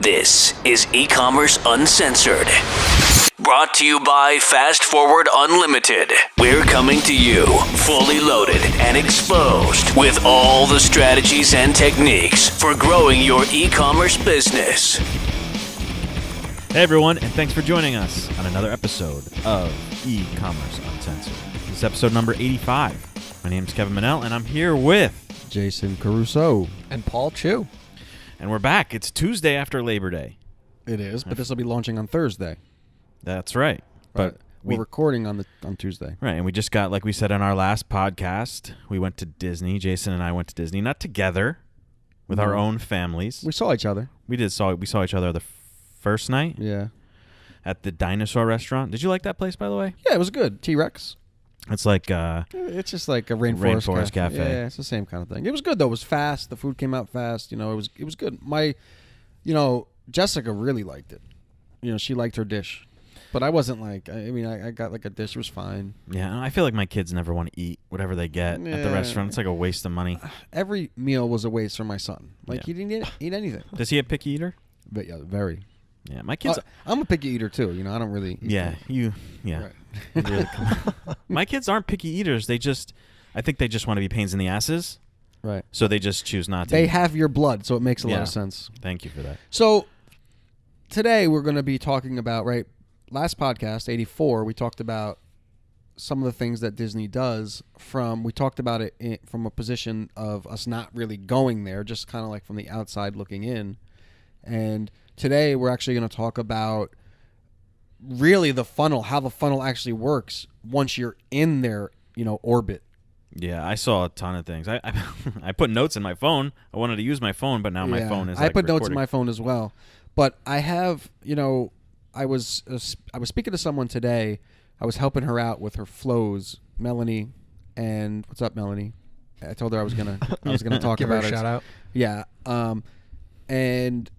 This is eCommerce Uncensored. Brought to you by Fast Forward Unlimited. We're coming to you fully loaded and exposed with all the strategies and techniques for growing your e-commerce business. Hey everyone, and thanks for joining us on another episode of eCommerce Uncensored. This is episode number 85. My name is Kevin Manel, and I'm here with Jason Caruso and Paul Chu. And we're back. It's Tuesday after Labor Day. It is, but this will be launching on Thursday. That's right. But we're recording on Tuesday. Right, and we just got, like we said in our last podcast, we went to Disney. Jason and I went to Disney, not together, with our own families. We saw each other. We saw each other the first night. Yeah. At the Dinosaur Restaurant. Did you like that place, by the way? Yeah, it was good. T-Rex. It's like it's just like a rainforest cafe. Yeah, it's the same kind of thing. It was good though. It was fast. The food came out fast. It was good. Jessica really liked it. She liked her dish, but I wasn't like. I got like a dish. It was fine. Yeah, I feel like my kids never want to eat whatever they get at the restaurant. It's like a waste of money. Every meal was a waste for my son. He didn't eat anything. Is he a picky eater? But yeah, very. Yeah, my kids. I'm a picky eater too. I don't really. Yeah, you. Yeah. Right. Really my kids aren't picky eaters. I think they just want to be pains in the asses. Right. So they just choose not to. They have your blood, so it makes a lot of sense. Thank you for that. So today we're going to be talking about, last podcast, 84, we talked about some of the things that Disney does we talked about it from a position of us not really going there, just kind of like from the outside looking in. And today we're actually going to talk about really the funnel, how the funnel actually works once you're in their, orbit. Yeah, I saw a ton of things. I put notes in my phone. I wanted to use my phone, but now my phone is I put notes in recording. my phone as well. But I have, I was speaking to someone today. I was helping her out with her flows, Melanie. And what's up, Melanie? I told her I was gonna talk Give about her a it. shout out. Yeah. And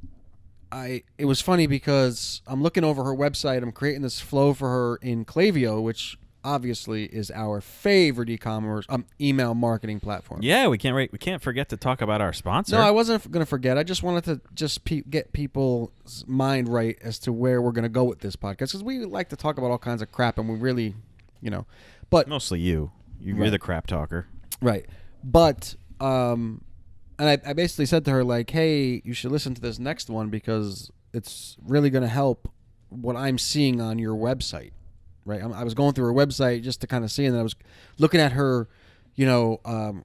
it was funny because I'm looking over her website. I'm creating this flow for her in Klaviyo, which obviously is our favorite e-commerce email marketing platform. Yeah, we can't forget to talk about our sponsor. No, I wasn't going to forget. I just wanted to get people's mind right as to where we're going to go with this podcast, because we like to talk about all kinds of crap, and we really, but mostly you're the crap talker, right? But and I basically said to her, like, hey, you should listen to this next one because it's really going to help what I'm seeing on your website, right? I was going through her website just to kind of see, and then I was looking at her, her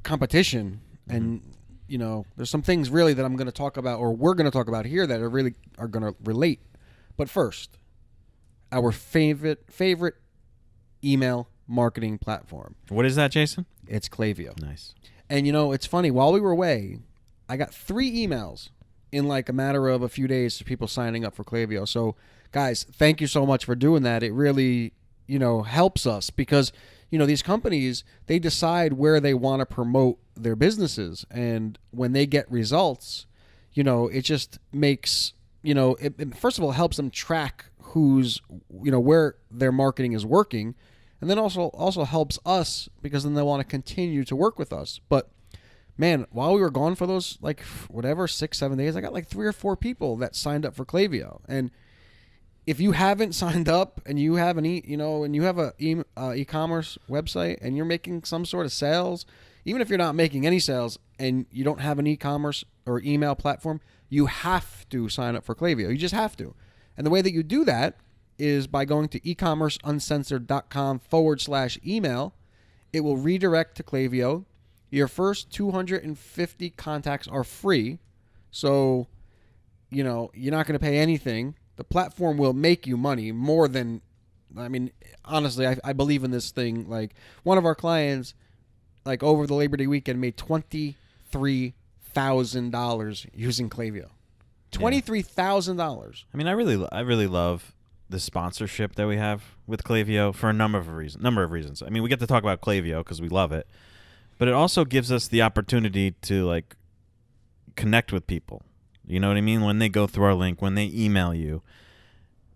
competition, and there's some things really that I'm going to talk about, or we're going to talk about here, that are going to relate. But first, our favorite email marketing platform. What is that, Jason? It's Klaviyo. Nice. And it's funny, while we were away, I got 3 emails in like a matter of a few days of people signing up for Klaviyo. So guys, thank you so much for doing that. It really, helps us, because, these companies, they decide where they want to promote their businesses. And when they get results, it just makes, it first of all helps them track who's, where their marketing is working. And then also helps us, because then they want to continue to work with us. But man, while we were gone for those 6-7 days, I got like 3 or 4 people that signed up for Klaviyo. And if you haven't signed up and you have a e-commerce website and you're making some sort of sales, even if you're not making any sales and you don't have an e-commerce or email platform, you have to sign up for Klaviyo. You just have to. And the way that you do that is by going to ecommerceuncensored.com/email. It will redirect to Klaviyo. Your first 250 contacts are free. So, you're not going to pay anything. The platform will make you money more than, honestly, I believe in this thing. Like, one of our clients, over the Labor Day weekend, made $23,000 using Klaviyo. $23,000. I really love the sponsorship that we have with Klaviyo for a number of reasons. We get to talk about Klaviyo because we love it, but it also gives us the opportunity to connect with people. You know what I mean? When they go through our link, when they email you,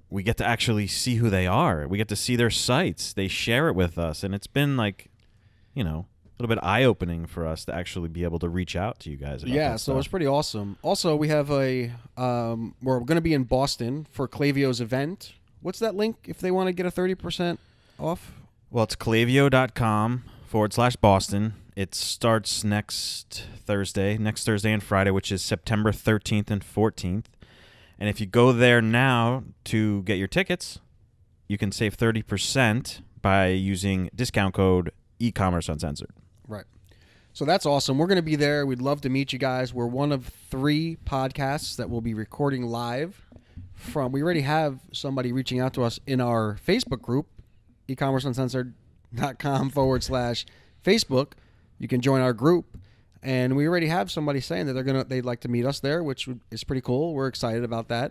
we get to actually see who they are. We get to see their sites. They share it with us, and it's been little bit eye-opening for us to actually be able to reach out to you guys about that So stuff. it's pretty awesome. Also, we have we're going to be in Boston for Clavio's event. What's that link if they want to get a 30% off? Well, it's clavio.com/Boston. It starts next Thursday and Friday, which is September 13th and 14th. And if you go there now to get your tickets, you can save 30% by using discount code eCommerce Uncensored. Right. So that's awesome. We're going to be there. We'd love to meet you guys. We're one of 3 podcasts that will be recording live from. We already have somebody reaching out to us in our Facebook group, eCommerceUncensored.com/Facebook. You can join our group. And we already have somebody saying that they'd like to meet us there, which is pretty cool. We're excited about that.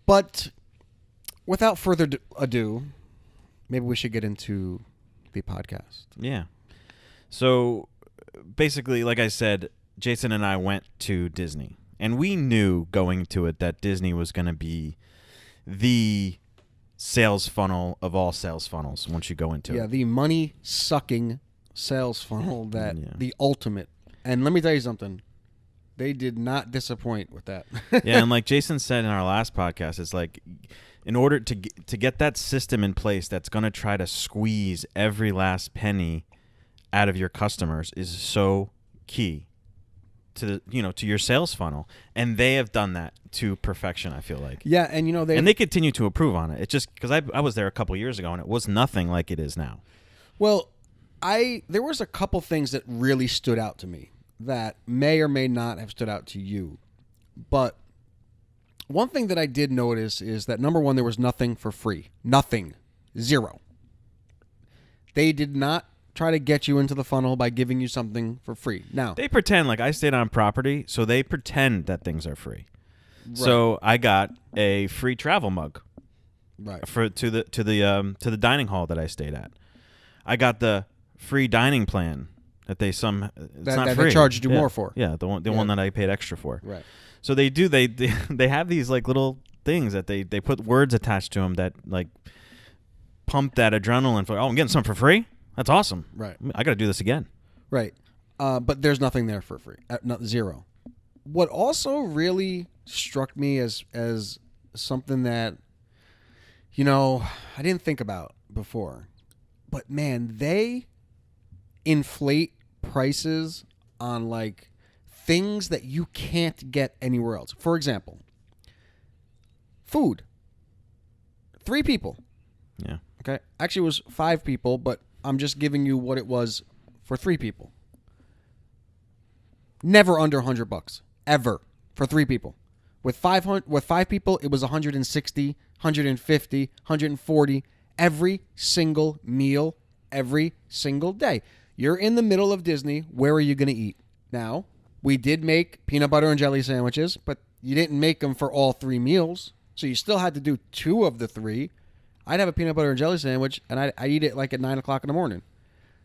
But without further ado, maybe we should get into the podcast. Yeah. So basically, like I said, Jason and I went to Disney. And we knew going to it that Disney was going to be the sales funnel of all sales funnels once you go into it. Yeah, the money-sucking sales funnel, the ultimate. And let me tell you something. They did not disappoint with that. Yeah, and like Jason said in our last podcast, it's like in order to get that system in place that's going to try to squeeze every last penny out of your customers is so key to to your sales funnel, and they have done that to perfection. I feel like. Yeah, and they continue to improve on it. It's just because I was there a couple years ago and it was nothing like it is now. Well, there was a couple things that really stood out to me that may or may not have stood out to you. But one thing that I did notice is that, number one, there was nothing for free. Nothing. Zero. They did not try to get you into the funnel by giving you something for free. Now, they pretend like I stayed on property, so they pretend that things are free. Right. So I got a free travel mug, right, to the dining hall that I stayed at. I got the free dining plan that it's not free. They charged you more for. Yeah, the one that I paid extra for. Right. So they have these like little things that they put words attached to them that like pump that adrenaline for. Oh, I'm getting something for free. That's awesome. Right. I got to do this again. Right. But there's nothing there for free. Zero. What also really struck me as something that I didn't think about before, but man, they inflate prices on like things that you can't get anywhere else. For example, food. 3 people. Yeah. Okay. Actually, it was 5 people, but I'm just giving you what it was for 3 people. Never under $100 ever for 3 people. With 5 people, it was 160, 150, 140 every single meal, every single day. You're in the middle of Disney. Where are you going to eat? Now, we did make peanut butter and jelly sandwiches, but you didn't make them for all 3 meals, so you still had to do 2 of the 3. I'd have a peanut butter and jelly sandwich, and I'd eat it like at 9 o'clock in the morning.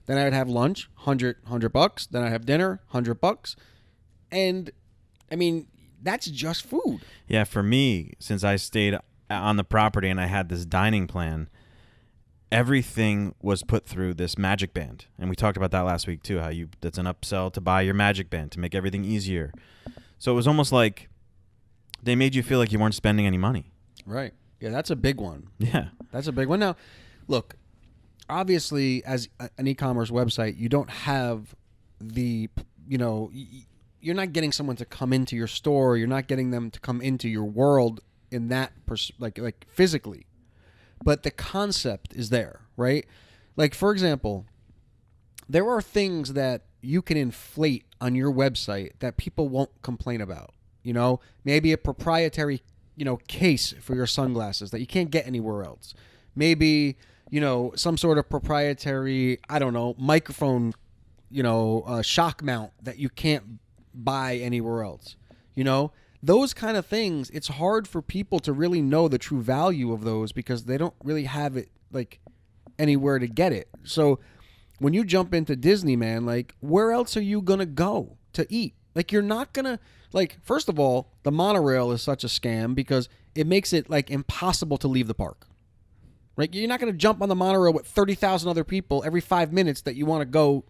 Then I'd have lunch, $100. Then I'd have dinner, $100. And, I mean, that's just food. Yeah, for me, since I stayed on the property and I had this dining plan, everything was put through this Magic Band. And we talked about that last week, too, how that's an upsell to buy your Magic Band to make everything easier. So it was almost like they made you feel like you weren't spending any money. Right. Yeah, that's a big one. Yeah. That's a big one. Now, look, obviously, as an e-commerce website, you don't have the, you're not getting someone to come into your store. You're not getting them to come into your world in that, like physically. But the concept is there, right? Like, for example, there are things that you can inflate on your website that people won't complain about. Maybe a proprietary case for your sunglasses that you can't get anywhere else. Maybe, some sort of proprietary, microphone, shock mount that you can't buy anywhere else. Those kind of things, it's hard for people to really know the true value of those because they don't really have it like anywhere to get it. So when you jump into Disney, man, like where else are you going to go to eat? Like you're not going to first of all, the monorail is such a scam because it makes it like impossible to leave the park. Right? You're not going to jump on the monorail with 30,000 other people every 5 minutes that you want to go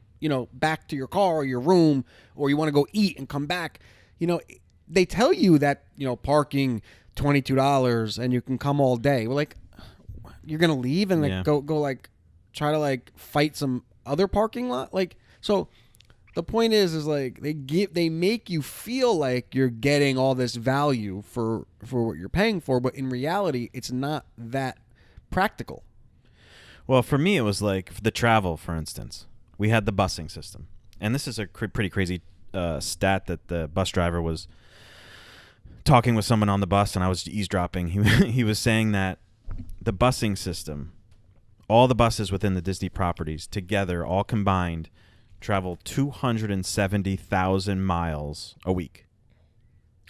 back to your car or your room, or you want to go eat and come back, they tell you that, parking $22 and you can come all day. We're like, you're going to leave and like go like try to like fight some other parking lot? Like, so the point is like they make you feel like you're getting all this value for what you're paying for, but in reality, it's not that practical. Well, for me, it was like the travel, for instance. We had the busing system. And this is a pretty crazy stat that the bus driver was talking with someone on the bus, and I was eavesdropping. He was saying that the busing system, all the buses within the Disney properties together, all combined, travel 270,000 miles a week.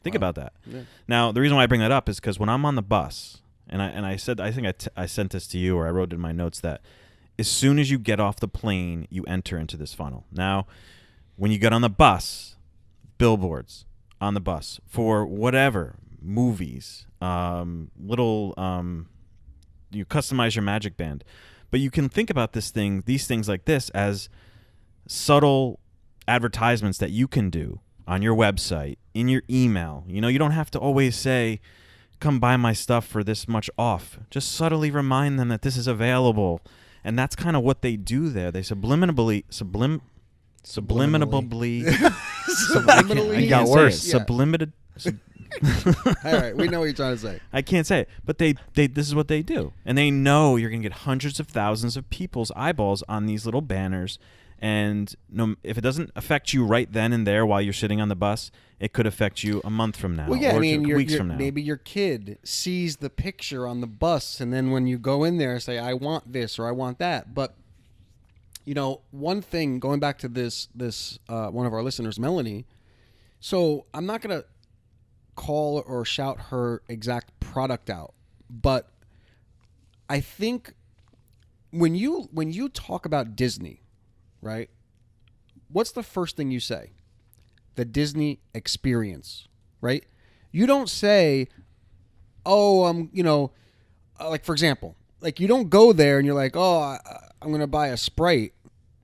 Think about that. Yeah. Now, the reason why I bring that up is because when I'm on the bus, and I said, I think I sent this to you, or I wrote in my notes that as soon as you get off the plane, you enter into this funnel. Now, when you get on the bus, billboards on the bus for whatever, movies, you customize your Magic Band. But you can think about these things like this as subtle advertisements that you can do on your website, in your email. You don't have to always say, come buy my stuff for this much off. Just subtly remind them that this is available. And that's kind of what they do there. They subliminally. Subliminally. Got worse. Yeah. All right, we know what you're trying to say. I can't say it, but they this is what they do, and they know you're gonna get hundreds of thousands of people's eyeballs on these little banners. And if it doesn't affect you right then and there while you're sitting on the bus, it could affect you a month from now, or weeks from now. Maybe your kid sees the picture on the bus, and then when you go in there, say, I want this or I want that. But, one thing, going back to this one of our listeners, Melanie, so I'm not going to call or shout her exact product out, but I think when you talk about Disney, right? What's the first thing you say? The Disney experience, right? You don't say, like for example, like you don't go there and you're like, I'm going to buy a Sprite,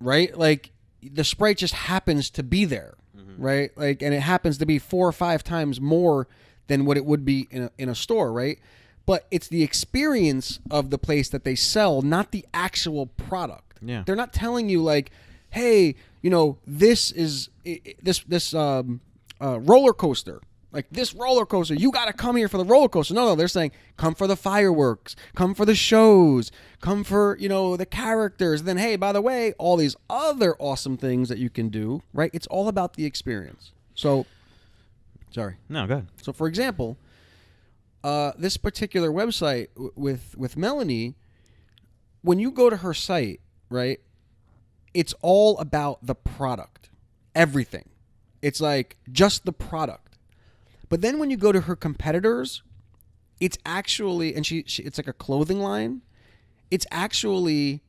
right? Like the Sprite just happens to be there, right? Like, and it happens to be 4 or 5 times more than what it would be in a store, right? But it's the experience of the place that they sell, not the actual product. Yeah. They're not telling you like, hey, this is this roller coaster. Like this roller coaster, you got to come here for the roller coaster. No, they're saying come for the fireworks, come for the shows, come for, the characters. And then, hey, by the way, all these other awesome things that you can do, right? It's all about the experience. So, sorry. No, go ahead. So, for example, this particular website with Melanie, when you go to her site, right, it's all about the product, everything. It's like just the product. But then when you go to her competitors, it's actually, and she it's like a clothing line. It's actually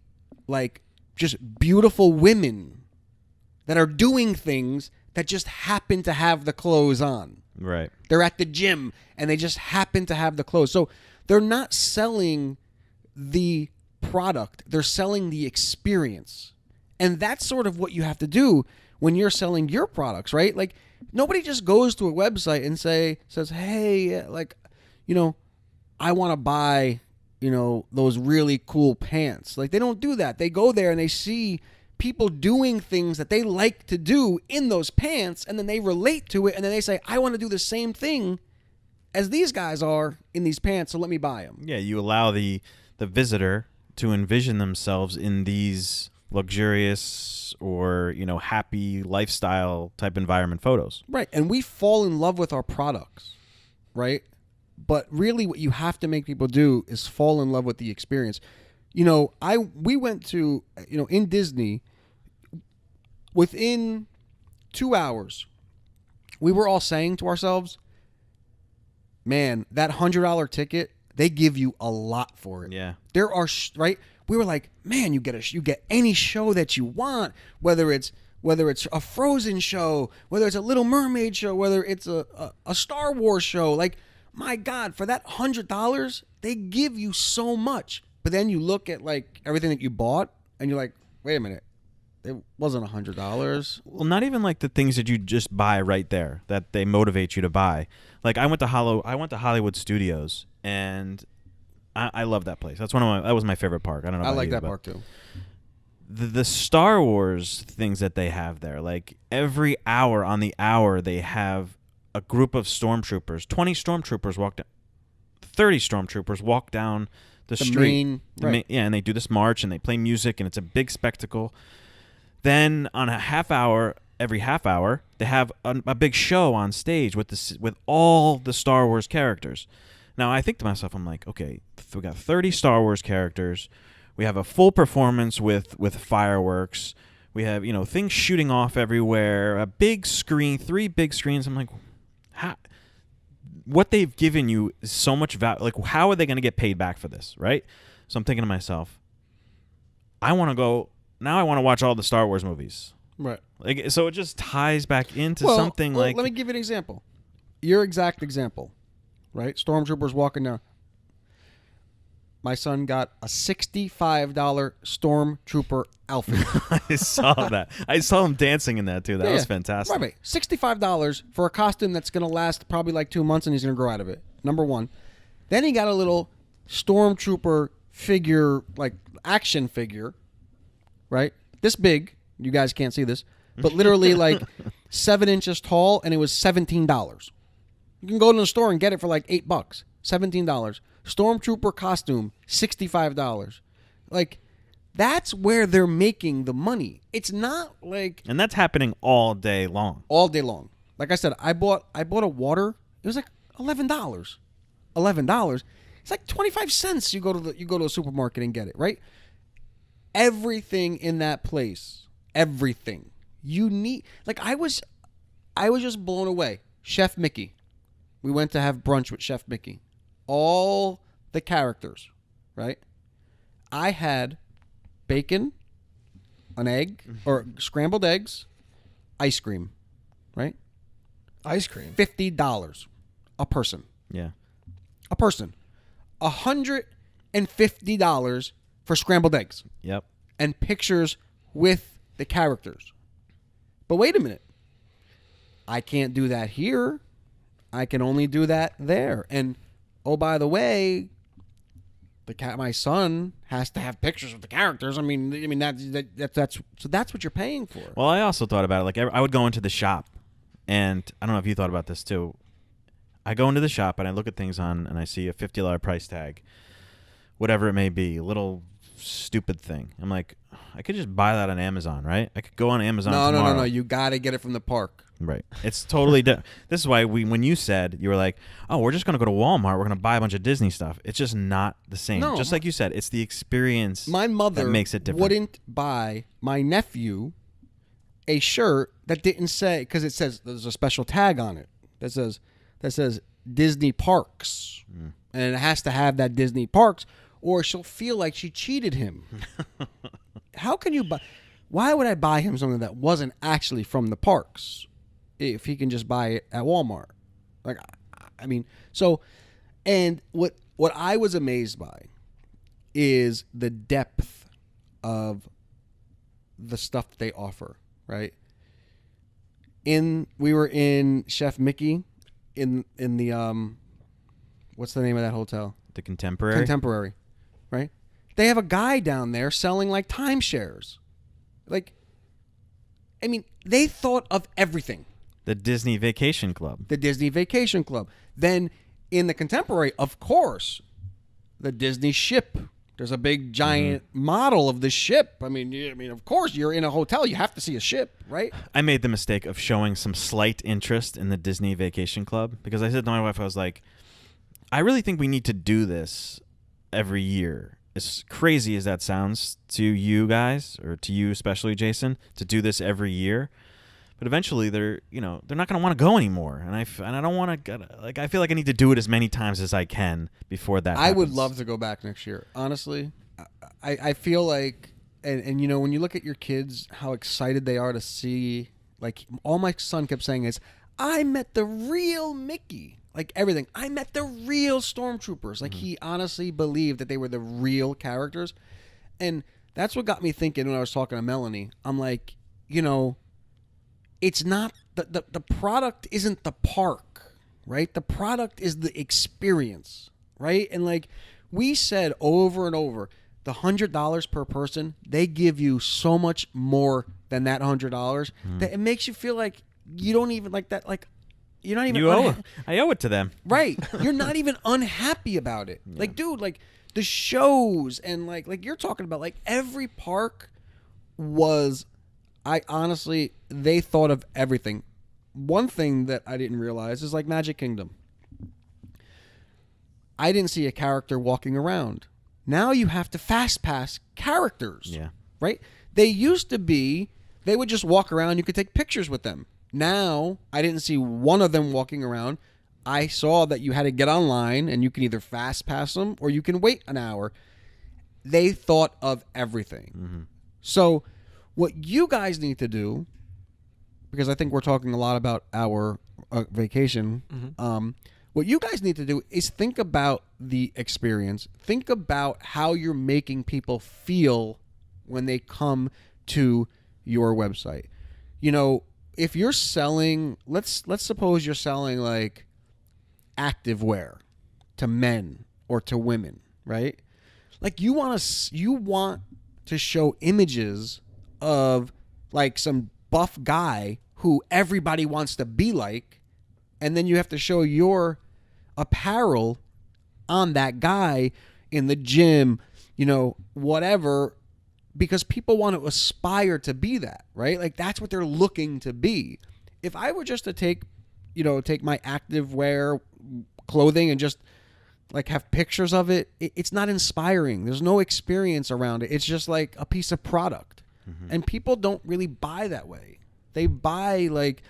like just beautiful women that are doing things that just happen to have the clothes on. Right. They're at the gym and they just happen to have the clothes. So they're not selling the product. They're selling the experience. And that's sort of what you have to do when you're selling your products, right? Like nobody just goes to a website and says, hey, like, I want to buy, those really cool pants. Like they don't do that. They go there and they see people doing things that they like to do in those pants, and then they relate to it, and then they say, I want to do the same thing as these guys are in these pants, so let me buy them. Yeah, you allow the visitor to envision themselves in these luxurious or, happy lifestyle type environment photos. Right, and we fall in love with our products, right? But really what you have to make people do is fall in love with the experience. We went to, in Disney, within 2 hours, we were all saying to ourselves, man, that $100 ticket, they give you a lot for it. Yeah. There are, right? We were like, man, you get any show that you want, whether it's a Frozen show, whether it's a Little Mermaid show, whether it's a Star Wars show. Like, my God, for that $100, they give you so much. But then you look at like everything that you bought and you're like, wait a minute, it wasn't $100. Well, not even like the things that you just buy right there that they motivate you to buy. Like I went to Hollywood Studios, and I love that place. That was my favorite park. I don't know. I about like you, that but park too. The Star Wars things that they have there, like every hour on the hour, they have a group of stormtroopers. 20 stormtroopers 30 stormtroopers walk down the street. And they do this march and they play music and it's a big spectacle. Then on every half hour, they have a big show on stage with all the Star Wars characters. Now I think to myself, I'm like, okay, we got 30 Star Wars characters. We have a full performance with fireworks. We have things shooting off everywhere. A big screen, 3 big screens. I'm like, what they've given you is so much value. Like, how are they going to get paid back for this, right? So I'm thinking to myself, I want to go now. I want to watch all the Star Wars movies, Right. like so. It just ties back into something like. Let me give you an example. Your exact example, right? Stormtroopers walking down. My son got a $65 Stormtrooper outfit. I saw that. I saw him dancing in that too. That was fantastic. Right. $65 for a costume that's going to last probably like 2 months, and he's going to grow out of it. Number one. Then he got a little Stormtrooper figure, like action figure, right? This big. You guys can't see this, but literally like 7 inches tall, and it was $17. You can go to the store and get it for like $8. $17. Stormtrooper costume, $65. Like, that's where they're making the money. It's not like... And that's happening all day long. All day long. Like I said, I bought a water. It was like $11. $11. It's like 25 cents. You go to a supermarket and get it, right? Everything in that place. Everything. You need... Like, I was just blown away. Chef Mickey. We went to have brunch with Chef Mickey. All the characters, right? I had bacon, an egg, or scrambled eggs, ice cream, right? Ice cream. $50 a person. Yeah. A person. $150 for scrambled eggs. Yep. And pictures with the characters. But wait a minute. I can't do that here. I can only do that there. And oh, by the way, my son has to have pictures of the characters. I mean that's what you're paying for. Well, I also thought about it. Like, I would go into the shop, and I don't know if you thought about this too. I go into the shop and I look at things and I see a $50 price tag, whatever it may be, a little stupid thing. I'm like, I could just buy that on Amazon, right? I could go on Amazon tomorrow. No. You got to get it from the park. Right. It's totally different. This is why when you said, you were like, oh, we're just going to go to Walmart. We're going to buy a bunch of Disney stuff. It's just not the same. No. Just like you said, it's the experience My mother that makes it different. wouldn't buy my nephew a shirt that didn't say, because it says there's a special tag on it that says Disney Parks. And it has to have that Disney Parks, or she'll feel like she cheated him. How can you buy? Why would I buy him something that wasn't actually from the parks if he can just buy it at Walmart? Like, I mean, so, and what I was amazed by is the depth of the stuff they offer, right? We were in Chef Mickey in the what's the name of that hotel? The Contemporary. Right? They have a guy down there selling like timeshares. Like, I mean, they thought of everything. The Disney Vacation Club. The Disney Vacation Club. Then in the Contemporary, of course, the Disney ship. There's a big giant model of the ship. I mean, of course, you're in a hotel. You have to see a ship, right? I made the mistake of showing some slight interest in the Disney Vacation Club because I said to my wife, I was like, I really think we need to do this every year. As crazy as that sounds to you guys, or to you especially, Jason, to do this every year, but eventually they're not going to want to go anymore, and I don't want to I feel like I need to do it as many times as I can before that happens. I would love to go back next year. Honestly, I feel like, and when you look at your kids, how excited they are to see, like, all my son kept saying is, I met the real Mickey. Like, everything. I met the real stormtroopers. Like, he honestly believed that they were the real characters. And That's what got me thinking when I was talking to Melanie. I'm like, it's not the product isn't the park, right? The product is the experience, right? And like we said over and over, the $100 per person, they give you so much more than that $100 that it makes you feel like you don't even like that. Like you're not even. I owe it to them, right? You're not even unhappy about it. Yeah. Like, dude, like the shows and like you're talking about, like every park was. I honestly, they thought of everything. One thing that I didn't realize is like Magic Kingdom. I didn't see a character walking around. Now you have to fast pass characters. Yeah. Right? They used to be, they would just walk around. You could take pictures with them. Now, I didn't see one of them walking around. I saw that you had to get online and you can either fast pass them or you can wait an hour. They thought of everything. Mm-hmm. So, what you guys need to do, because I think we're talking a lot about our vacation, what you guys need to do is think about the experience. Think about how you're making people feel when they come to your website. If you're selling, let's suppose you're selling like activewear to men or to women, right? Like you want to show images of like some buff guy who everybody wants to be like, and then you have to show your apparel on that guy in the gym, whatever, because people want to aspire to be that, right? Like that's what they're looking to be. If I were just to take my activewear clothing and just like have pictures of it, it's not inspiring. There's no experience around it. It's just like a piece of product. Mm-hmm. And people don't really buy that way. They buy like,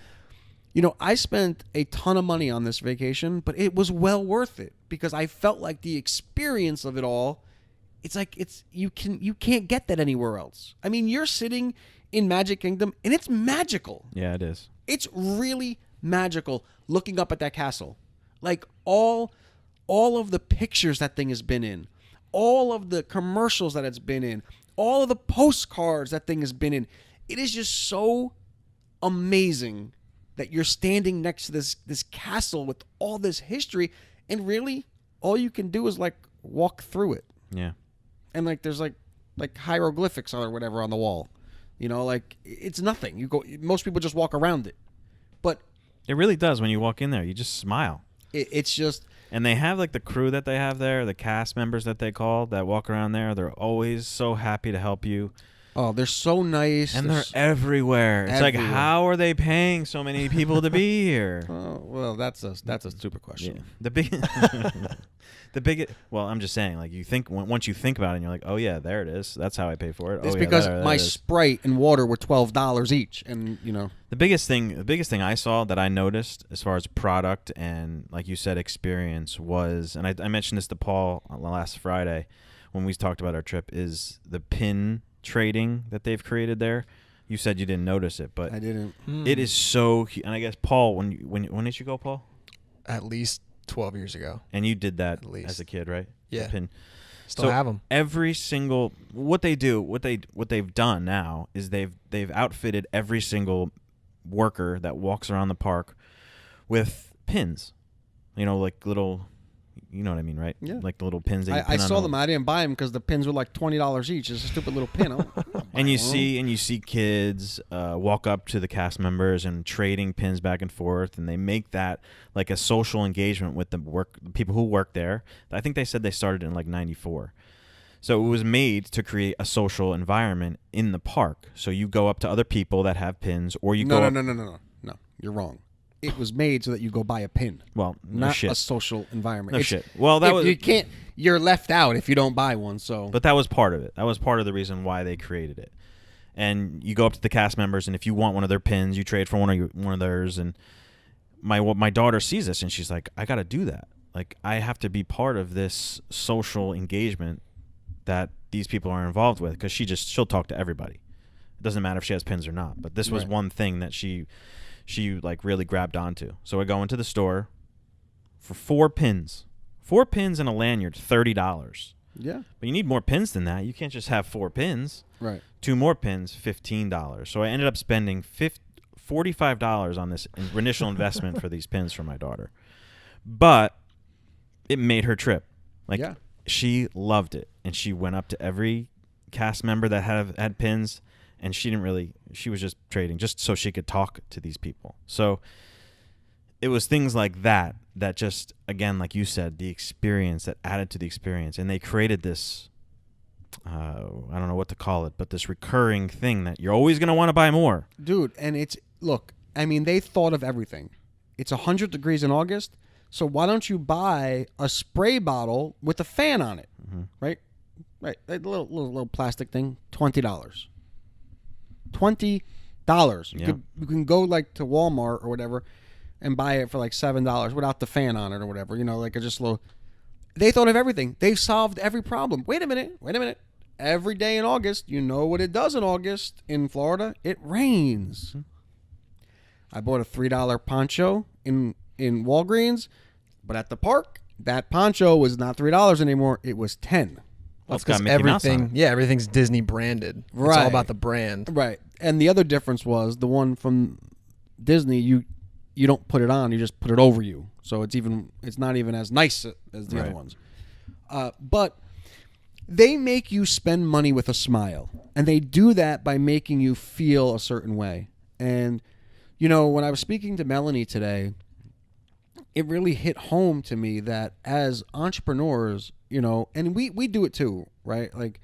I spent a ton of money on this vacation, but it was well worth it because I felt like the experience of it all, it's like you can't get that anywhere else. I mean, you're sitting in Magic Kingdom and it's magical. Yeah, it is. It's really magical looking up at that castle. Like all of the pictures that thing has been in, all of the commercials that it's been in, all of the postcards that thing has been in. It is just so amazing that you're standing next to this castle with all this history, and really all you can do is like walk through it. Yeah. And like there's like hieroglyphics or whatever on the wall. Like it's nothing. Most people just walk around it. But it really does when you walk in there. You just smile. It's just. And they have like the crew that they have there, the cast members that they call that walk around there. They're always so happy to help you. Oh, they're so nice. And they're everywhere. It's like, how are they paying so many people to be here? Oh, well, that's a stupid question. Yeah. Well, I'm just saying, like, you think once you think about it, and you're like, oh yeah, there it is. That's how I pay for it. It's because my Sprite and water were $12 each, and the biggest thing I saw that I noticed as far as product and, like you said, experience was, and I mentioned this to Paul last Friday when we talked about our trip, is the pin trading that they've created there. You said you didn't notice it, but I didn't. It is so, and I guess Paul, when did you go, Paul? At least 12 years ago. And you did that as a kid, right? Yeah. Pin. Still have them. Every single what they've done now is they've outfitted every single worker that walks around the park with pins. Like little. You know what I mean, right? Yeah. Like the little pins that you pin I saw them. I didn't buy them because the pins were like $20 each. It's a stupid little pin. And you see kids walk up to the cast members and trading pins back and forth, and they make that like a social engagement with the people who work there. I think they said they started in like 94. So it was made to create a social environment in the park. So you go up to other people that have pins, or you go No. You're wrong. It was made so that you go buy a pin. Well, no not shit. a social environment. No shit. Well, you can't. You're left out if you don't buy one. So, but that was part of it. That was part of the reason why they created it. And you go up to the cast members, and if you want one of their pins, you trade for one of theirs. And my daughter sees this, and she's like, "I got to do that. Like, I have to be part of this social engagement that these people are involved with." Because she'll talk to everybody. It doesn't matter if she has pins or not. But this was one thing that she like really grabbed onto. So I go into the store for 4 pins and a lanyard, $30. Yeah. But you need more pins than that. You can't just have 4 pins. Right. 2 more pins, $15. So I ended up spending $45 on this initial investment for these pins for my daughter. But it made her trip. Like, Yeah. she loved it. And she went up to every cast member that had pins, and she was just trading just so she could talk to these people. So it was things like that just, again, like you said, the experience that added to the experience. And they created this, I don't know what to call it, but this recurring thing that you're always going to want to buy more. Dude, and look, I mean, they thought of everything. It's 100 degrees in August, so why don't you buy a spray bottle with a fan on it, right? Right, a little plastic thing, $20. $20. You can go like to Walmart or whatever and buy it for like $7 without the fan on it or whatever. Like a just little. They thought of everything. They solved every problem. Wait a minute. Every day in August, you know what it does in August in Florida? It rains. I bought a $3 poncho in Walgreens, but at the park, that poncho was not $3 anymore. It was $10. Well, That's because everything's Disney branded. Right. It's all about the brand. Right. And the other difference was the one from Disney, you don't put it on, you just put it over you. So it's not even as nice as the other ones. But they make you spend money with a smile. And they do that by making you feel a certain way. And, when I was speaking to Melanie today, it really hit home to me that as entrepreneurs, and we do it too, right? Like,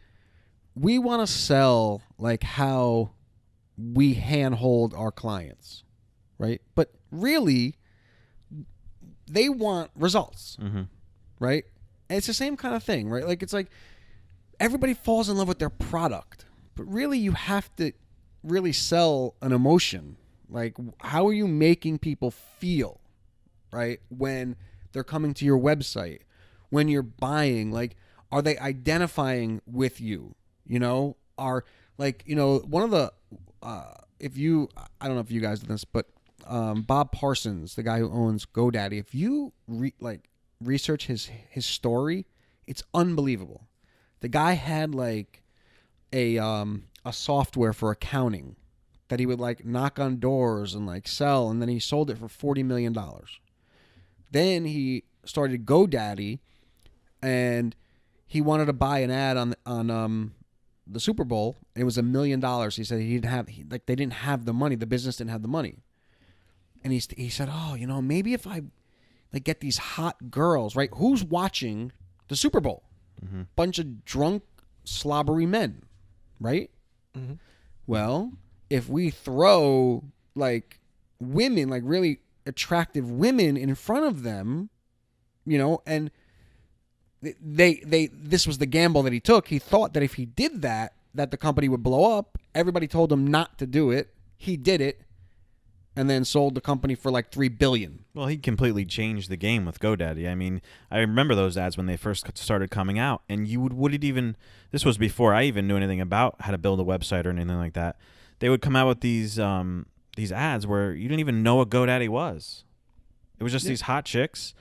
we want to sell like how we handhold our clients, right? But really, they want results, right? And it's the same kind of thing, right? Like, it's like everybody falls in love with their product, but really you have to really sell an emotion. Like, how are you making people feel, right? When they're coming to your website, when you're buying, like, are they identifying with you? Are like, one of the, I don't know if you guys do this, but Bob Parsons, the guy who owns GoDaddy, if you research his story, it's unbelievable. The guy had like a software for accounting that he would like knock on doors and like sell, and then he sold it for $40 million. Then he started GoDaddy, and he wanted to buy an ad on the Super Bowl. It was $1 million. He said they didn't have the money. The business didn't have the money. And he said, oh, maybe if I like get these hot girls, right? Who's watching the Super Bowl? Bunch of drunk, slobbery men, right? Well, if we throw like women, like really attractive women in front of them, and this was the gamble that he took. He thought that if he did that the company would blow up. Everybody told him not to do it. He did it, and then sold the company for like $3 billion. Well, he completely changed the game with GoDaddy. I mean, I remember those ads when they first started coming out, and this was before I even knew anything about how to build a website or anything like that. They would come out with these ads where you didn't even know what GoDaddy was. It was just these hot chicks,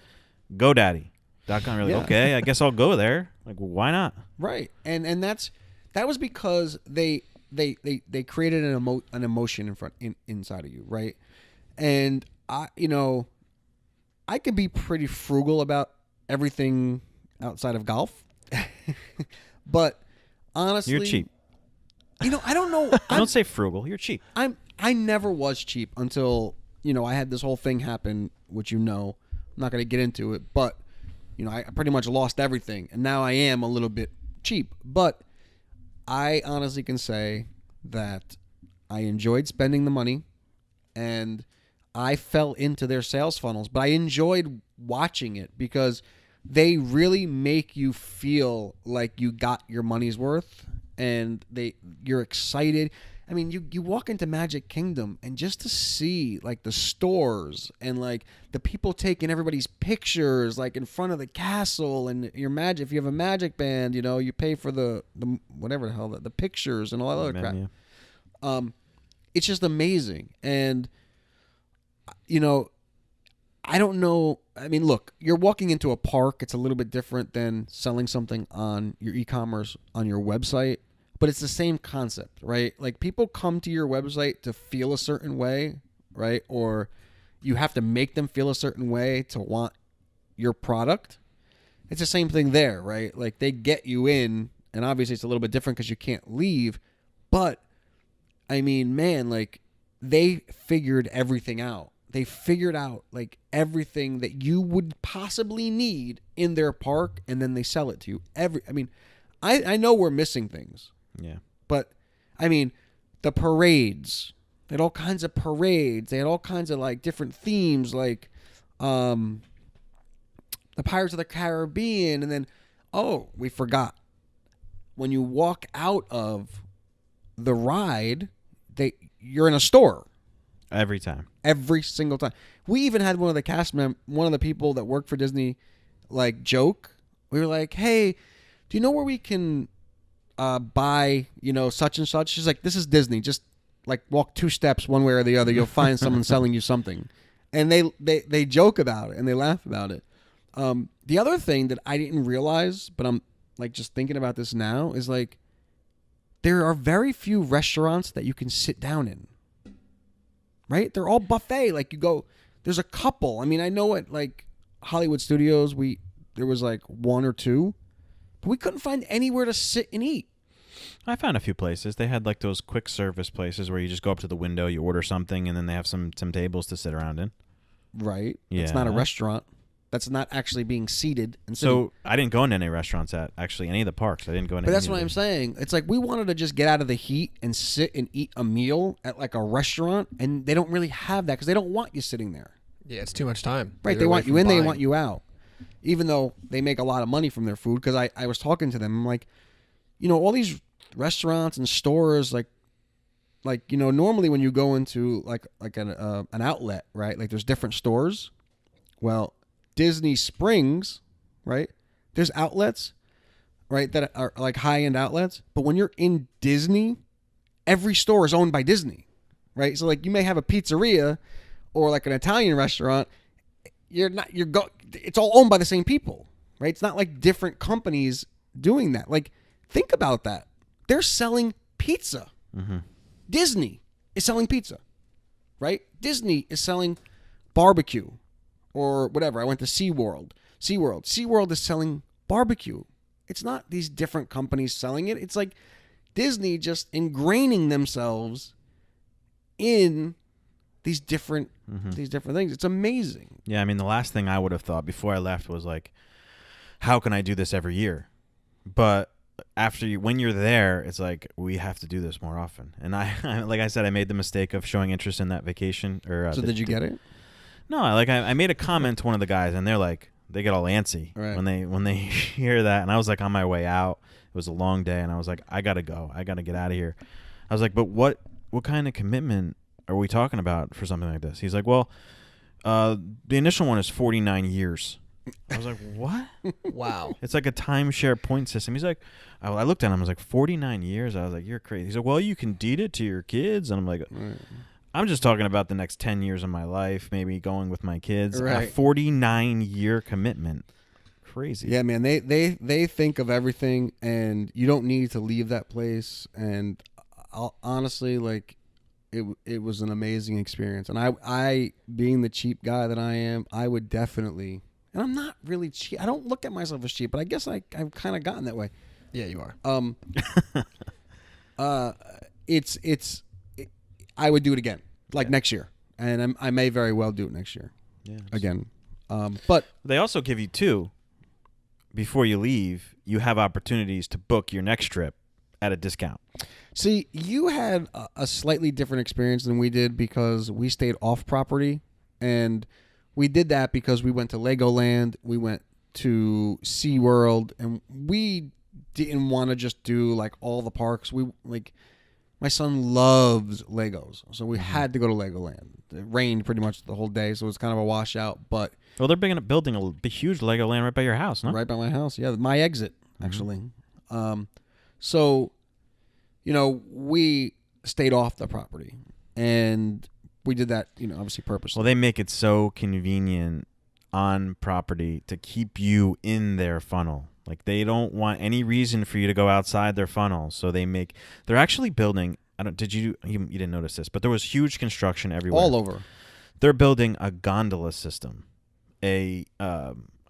GoDaddy.com. You're like, okay, I guess I'll go there. Like, well, why not? Right, and that was because they created an emotion inside of you, right? And I could be pretty frugal about everything outside of golf, but honestly, you're cheap. I don't know. Don't say frugal. You're cheap. I never was cheap until I had this whole thing happen, which I'm not going to get into it, but I pretty much lost everything, and now I am a little bit cheap. But I honestly can say that I enjoyed spending the money, and I fell into their sales funnels, but I enjoyed watching it because they really make you feel like you got your money's worth, and you're excited. I mean, you walk into Magic Kingdom, and just to see like the stores and like the people taking everybody's pictures like in front of the castle, and your magic, if you have a magic band, you pay for the whatever the hell the pictures and all that other crap. It's just amazing. And I don't know. I mean, look, you're walking into a park. It's a little bit different than selling something on your e-commerce on your website, but it's the same concept, right? Like people come to your website to feel a certain way, right? Or you have to make them feel a certain way to want your product. It's the same thing there, right? Like they get you in, and obviously it's a little bit different because you can't leave, but I mean, man, like they figured everything out. They figured out like everything that you would possibly need in their park, and then they sell it to you. I know we're missing things. Yeah. But I mean, the parades. They had all kinds of parades. They had all kinds of like different themes, like the Pirates of the Caribbean, and then we forgot. When you walk out of the ride, you're in a store. Every time. Every single time. We even had one of the people that worked for Disney, like joke. We were like, "Hey, do you know where we can buy, such and such?" She's like, "This is Disney. Just like walk 2 steps one way or the other. You'll find someone selling you something." And they joke about it and they laugh about it. The other thing that I didn't realize, but I'm like just thinking about this now, is like there are very few restaurants that you can sit down in. Right? They're all buffet. Like you go, there's a couple. I mean, I know at like Hollywood Studios, there was like 1 or 2, but we couldn't find anywhere to sit and eat. I found a few places. They had like those quick service places where you just go up to the window, you order something, and then they have some tables to sit around in. Right. Yeah. It's not a restaurant. That's not actually being seated and sitting. So I didn't go into any restaurants at actually any of the parks. I didn't go into. But that's any what of I'm them. saying. It's like we wanted to just get out of the heat and sit and eat a meal at like a restaurant, and they don't really have that because they don't want you sitting there. Yeah, it's too much time. Right. They want you in, they want you out. Even though they make a lot of money from their food, because I was talking to them. I'm like, all these restaurants and stores, like normally when you go into like an outlet, right? Like there's different stores. Well, Disney Springs, right? There's outlets, right, that are like high-end outlets. But when you're in Disney, every store is owned by Disney, right? So like you may have a pizzeria or like an Italian restaurant. It's all owned by the same people, right? It's not like different companies doing that. Like think about that. They're selling pizza. Mm-hmm. Disney is selling pizza, right? Disney is selling barbecue. Or whatever. I went to SeaWorld. SeaWorld is selling barbecue. It's not these different companies selling it. It's like Disney just ingraining themselves in these different things. It's amazing. Yeah, I mean, the last thing I would have thought before I left was like, how can I do this every year? But when you're there, it's like, we have to do this more often. And I like I said, I made the mistake of showing interest in that vacation. So did you get it? No, I made a comment to one of the guys, and they get all antsy when they hear that. And I was like on my way out. It was a long day, and I was like, I gotta go. I gotta get out of here. I was like, but what kind of commitment are we talking about for something like this? He's like, well, the initial one is 49 years. I was like, what? Wow. It's like a timeshare point system. He's like, I looked at him. I was like, 49 years? I was like, you're crazy. He's like, well, you can deed it to your kids. And I'm like, I'm just talking about the next 10 years of my life, maybe going with my kids. Right. A 49-year commitment. Crazy. Yeah, man. They think of everything, and you don't need to leave that place. And honestly, like, it was an amazing experience. And I, being the cheap guy that I am, I would definitely, and I'm not really cheap. I don't look at myself as cheap, but I guess I've kind of gotten that way. Yeah, you are. I would do it again, like next year, and I may very well do it next year. Yeah. Again, but they also give you 2 before you leave. You have opportunities to book your next trip at a discount. See, you had a slightly different experience than we did because we stayed off property, and we did that because we went to Legoland, we went to SeaWorld, and we didn't want to just do like all the parks. My son loves Legos, so we had to go to Legoland. It rained pretty much the whole day, so it was kind of a washout. But Well, they're building a big, huge Legoland right by your house, no? right by my house, yeah, my exit actually. So, we stayed off the property, we did that, obviously purposely. Well, they make it so convenient on property to keep you in their funnel. Like, they don't want any reason for you to go outside their funnel. So they're actually building, you didn't notice this, but there was huge construction everywhere. All over. They're building a gondola system. I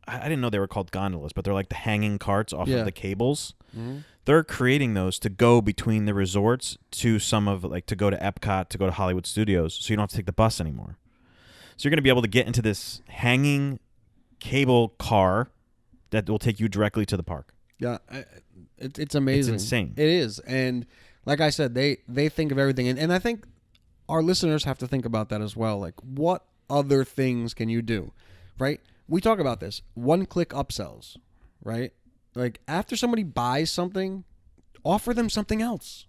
didn't know they were called gondolas, but they're like the hanging carts off of the cables. Mm-hmm. They're creating those to go between the resorts to to go to Epcot, to go to Hollywood Studios, so you don't have to take the bus anymore. So you're going to be able to get into this hanging cable car that will take you directly to the park. Yeah, it's amazing. It's insane. It is. And like I said, they think of everything. And I think our listeners have to think about that as well. Like, what other things can you do, right? We talk about this. One-click upsells, right? Like, after somebody buys something, offer them something else.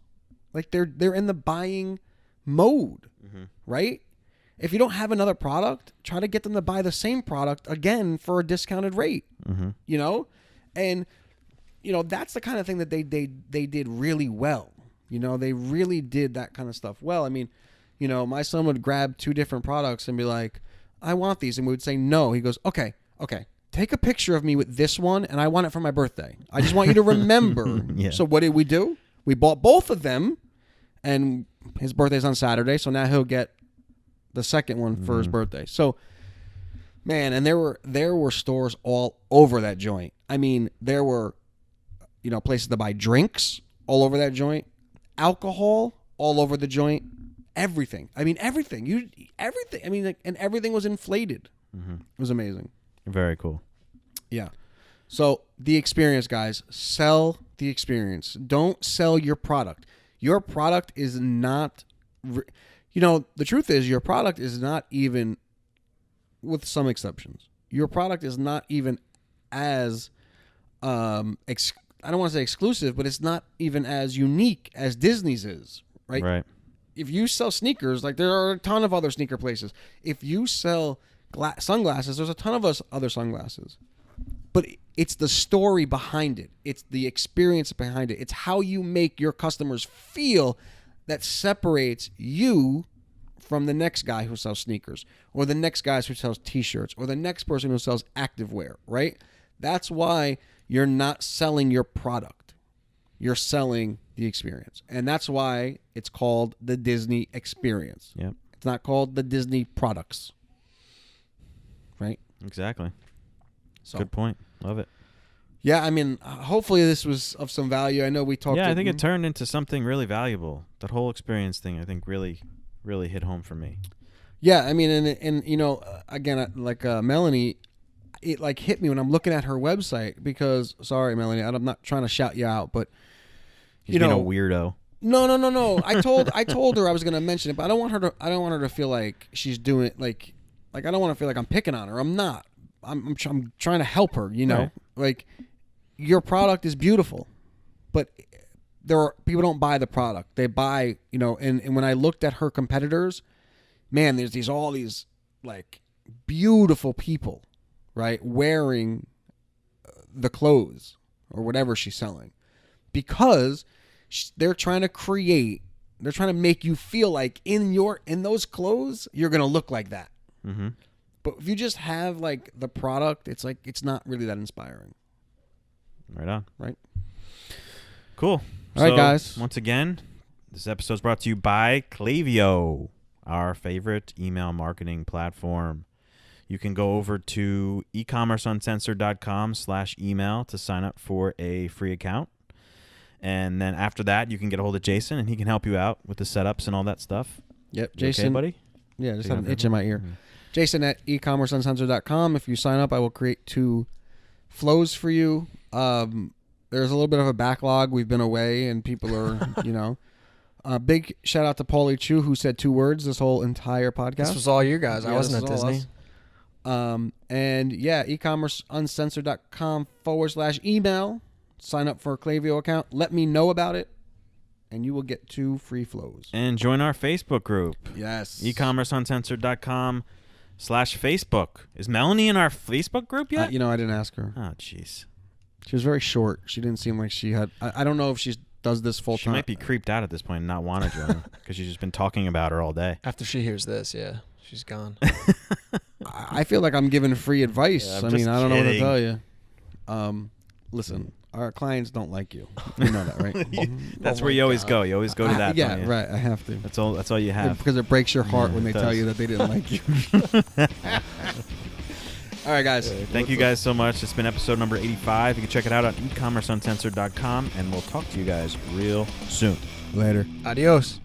Like, they're in the buying mode, right? If you don't have another product, try to get them to buy the same product again for a discounted rate, And, that's the kind of thing that they did really well. They really did that kind of stuff well. I mean, my son would grab 2 different products and be like, I want these. And we would say, no. He goes, okay. Take a picture of me with this one, and I want it for my birthday. I just want you to remember. Yeah. So what did we do? We bought both of them, and his birthday's on Saturday, so now he'll get the second one for his birthday. So, man, and there were stores all over that joint. I mean, there were, places to buy drinks all over that joint, alcohol all over the joint, everything. I mean, everything. Everything. I mean, and everything was inflated. It was amazing. Very cool. Yeah. So the experience, guys, sell the experience. Don't sell your product. Your product is not, the truth is your product is not even, with some exceptions, your product is not even as, I don't want to say exclusive, but it's not even as unique as Disney's is, right? Right. If you sell sneakers, like there are a ton of other sneaker places. If you sell sunglasses, there's a ton of other sunglasses. But it's the story behind it. It's the experience behind it. It's how you make your customers feel that separates you from the next guy who sells sneakers, or the next guy who sells T-shirts, or the next person who sells activewear, right? That's why you're not selling your product. You're selling the experience. And that's why it's called the Disney experience. Yep. It's not called the Disney products. Right? Exactly. So, good point. Love it. Yeah, I mean, hopefully this was of some value. I know we talked. Yeah, I think it turned into something really valuable. That whole experience thing, I think, really hit home for me. Yeah, I mean, and again, like Melanie, it like hit me when I'm looking at her website because, sorry, Melanie, I'm not trying to shout you out, but He's being a weirdo. No. I told her I was going to mention it, but I don't want her to feel like she's doing like I don't want to feel like I'm picking on her. I'm not. I'm trying to help her, Right. Like, your product is beautiful, but people don't buy the product. They buy, and when I looked at her competitors, man, there's all these like beautiful people, right, wearing the clothes or whatever she's selling, because they're trying to make you feel like in those clothes you're gonna look like that. Mm-hmm. But if you just have like the product, it's like it's not really that inspiring. Right on. Right. Cool. All right, guys. Once again, this episode is brought to you by Klaviyo, our favorite email marketing platform. You can go over to eCommerceUncensored.com/email to sign up for a free account. And then after that, you can get a hold of Jason, and he can help you out with the setups and all that stuff. Yep, You Jason. okay, buddy? Yeah, just had an itch in my ear. Mm-hmm. Jason at eCommerceUncensored.com. If you sign up, I will create 2 flows for you. There's a little bit of a backlog. We've been away, and people are, big shout out to Paulie Chu, who said 2 words this whole entire podcast. This was all you guys. I wasn't at Disney. And yeah, eCommerceUncensored.com/email. Sign up for a Klaviyo account. Let me know about it, and you will get 2 free flows. And join our Facebook group. Yes. eCommerceUncensored.com/Facebook. Is Melanie in our Facebook group yet? I didn't ask her. Oh, jeez. She was very short. She didn't seem like she had. I don't know if she's does this full She time. might be creeped out at this point and not want to join because she's just been talking about her all day. After she hears this, yeah, she's gone. I feel like I'm giving free advice. Yeah, I'm I mean, just I don't know what to kidding. tell you. Listen, our clients don't like you. You know that, right? That's Oh where my you always God. go. You always go to that. Yeah, don't you? right. I have to. That's all. That's all you have. Because it breaks your heart Yeah, when they it tell does. you that they didn't like you. All right, guys. Thank you guys so much. It's been episode number 85. You can check it out on eCommerceUncensored.com, and we'll talk to you guys real soon. Later. Adios.